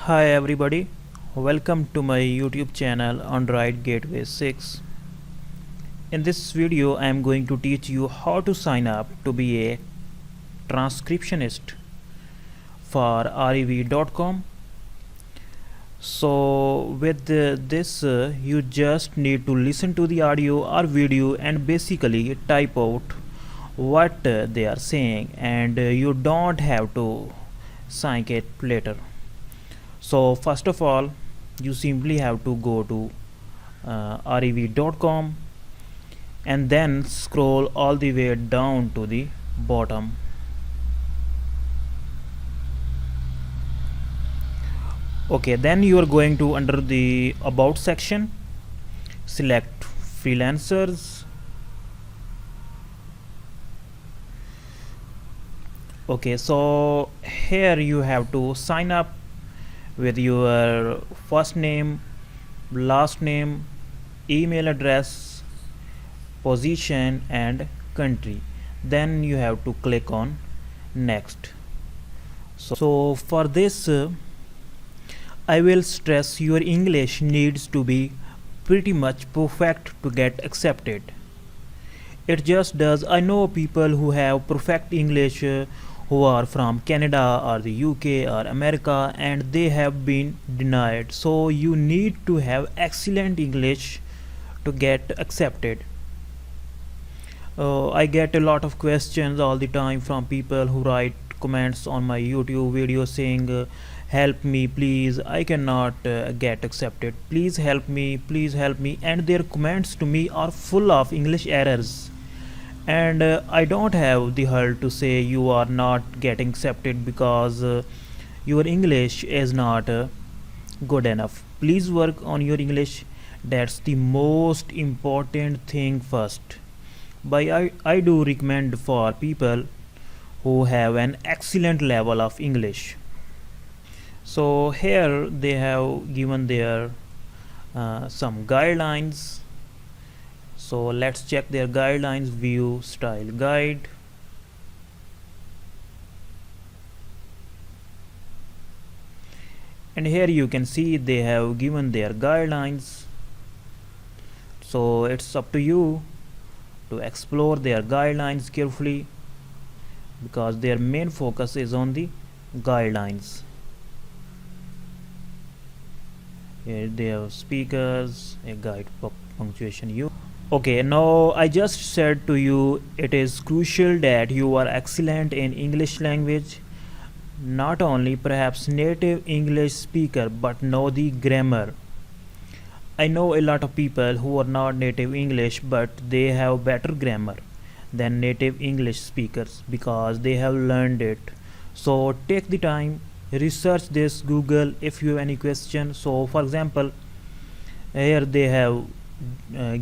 Hi everybody, welcome to my YouTube channel Android Gateway 6. In this video I am going to teach you how to sign up to be a transcriptionist for rev.com. So with this you just need to listen to the audio or video and basically type out what they are saying, and you don't have to sync it later. So first of all, you simply have to go to rev.com and then scroll all the way down to the bottom. Okay, then you are going to under the about section, select freelancers. Okay, so here you have to sign up with your first name, last name, email address, position and country. Then you have to click on next. So for this I will stress your English needs to be pretty much perfect to get accepted. It just does. I know people who have perfect English who are from Canada or the UK or America, and they have been denied. So you need to have excellent English to get accepted. I get a lot of questions all the time from people who write comments on my YouTube video saying, help me please, I cannot get accepted, please help me, and their comments to me are full of English errors, and I don't have the heart to say you are not getting accepted because your English is not good enough. Please work on your English. That's the most important thing first. I do recommend for people who have an excellent level of English. So here they have given their some guidelines. So let's check their guidelines. View style guide. And here you can see they have given their guidelines. So it's up to you to explore their guidelines carefully because their main focus is on the guidelines. Here they have speakers, a guide punctuation you. Okay, now I just said to you it is crucial that you are excellent in English language, not only perhaps native English speaker but know the grammar. I know a lot of people who are not native English but they have better grammar than native English speakers because they have learned it. So take the time, research this, Google if you have any question. So for example, here they have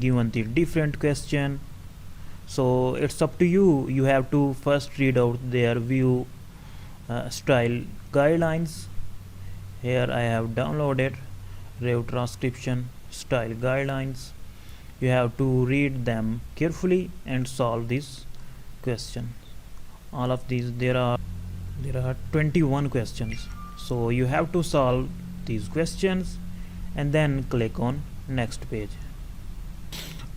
given the different question. So it's up to you. You have to first read out their view style guidelines. Here I have downloaded Rev transcription style guidelines. You have to read them carefully and solve this question. All of these, there are 21 questions, so you have to solve these questions and then click on next page.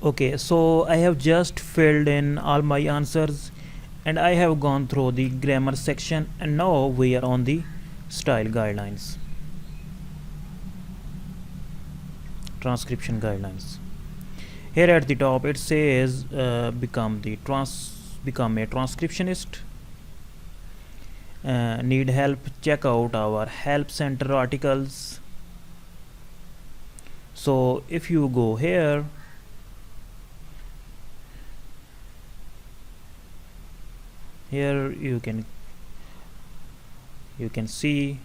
Okay, so I have just filled in all my answers and I have gone through the grammar section, and now we are on the style guidelines, transcription guidelines. Here at the top it says become a transcriptionist. Need help? Check out our help center articles. So if you go here, you can see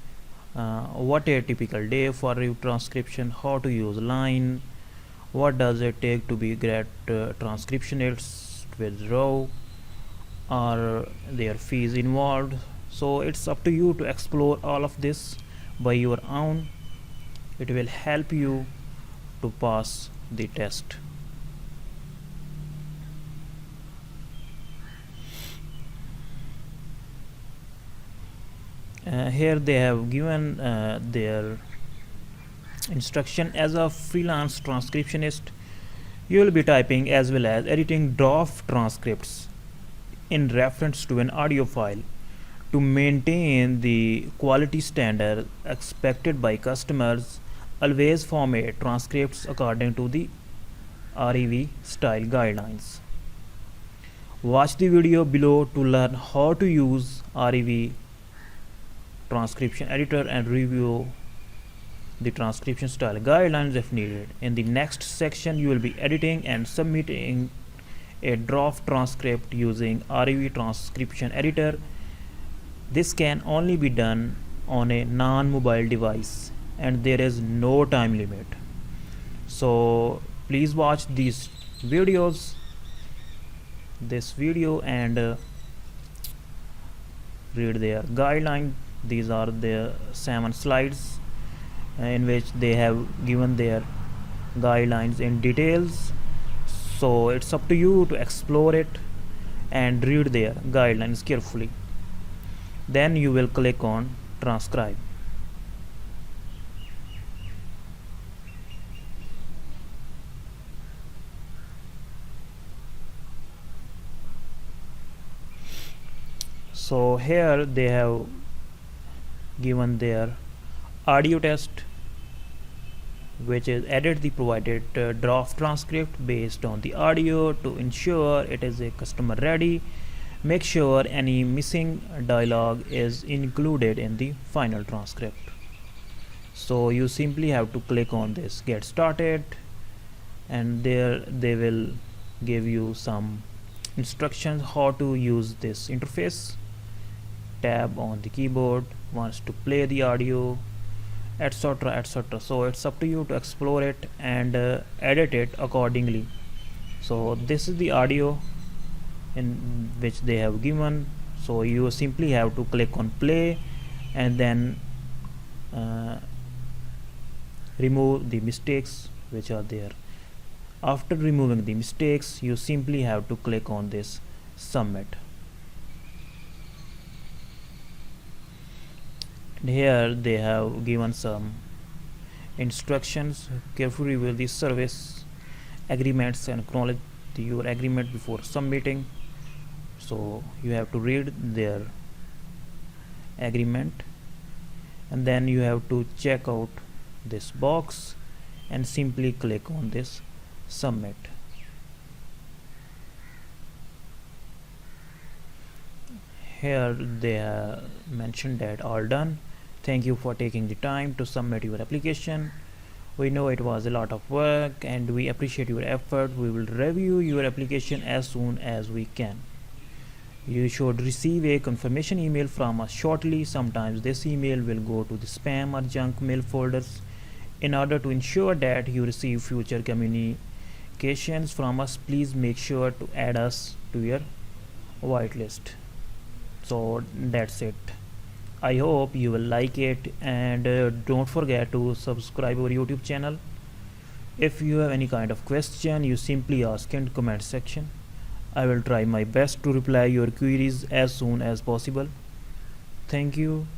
what a typical day for your transcription, how to use line, what does it take to be great transcriptionist with raw, or their fees involved. So it's up to you to explore all of this by your own. It will help you to pass the test. Here they have given their instruction. As a freelance transcriptionist, you will be typing as well as editing draft transcripts in reference to an audio file. To maintain the quality standard expected by customers, always format transcripts according to the REV style guidelines. Watch the video below to learn how to use REV transcription editor and review the transcription style guidelines if needed. In the next section, you will be editing and submitting a draft transcript using REV transcription editor. This can only be done on a non-mobile device and there is no time limit. So please watch these videos, this video, and read their guideline. These are the 7 slides in which they have given their guidelines in details. So it's up to you to explore it and read their guidelines carefully. Then you will click on transcribe. So here they have given their audio test, which is edit the provided draft transcript based on the audio to ensure it is a customer ready. Make sure any missing dialogue is included in the final transcript. So you simply have to click on this get started, and there they will give you some instructions how to use this interface. Tab on the keyboard wants to play the audio, etc, etc. So it's up to you to explore it and edit it accordingly. So this is the audio in which they have given. So you simply have to click on play and then remove the mistakes which are there. After removing the mistakes, you simply have to click on this submit. And here they have given some instructions. Carefully review the service agreements and acknowledge your agreement before submitting. So you have to read their agreement and then you have to check out this box and simply click on this submit. Here they have mentioned that all done. Thank you for taking the time to submit your application. We know it was a lot of work and we appreciate your effort. We will review your application as soon as we can. You should receive a confirmation email from us shortly. Sometimes this email will go to the spam or junk mail folders. In order to ensure that you receive future communications from us, please make sure to add us to your whitelist. So that's it. I hope you will like it, and don't forget to subscribe our YouTube channel. If you have any kind of question, you simply ask in comment section. I will try my best to reply your queries as soon as possible. Thank you.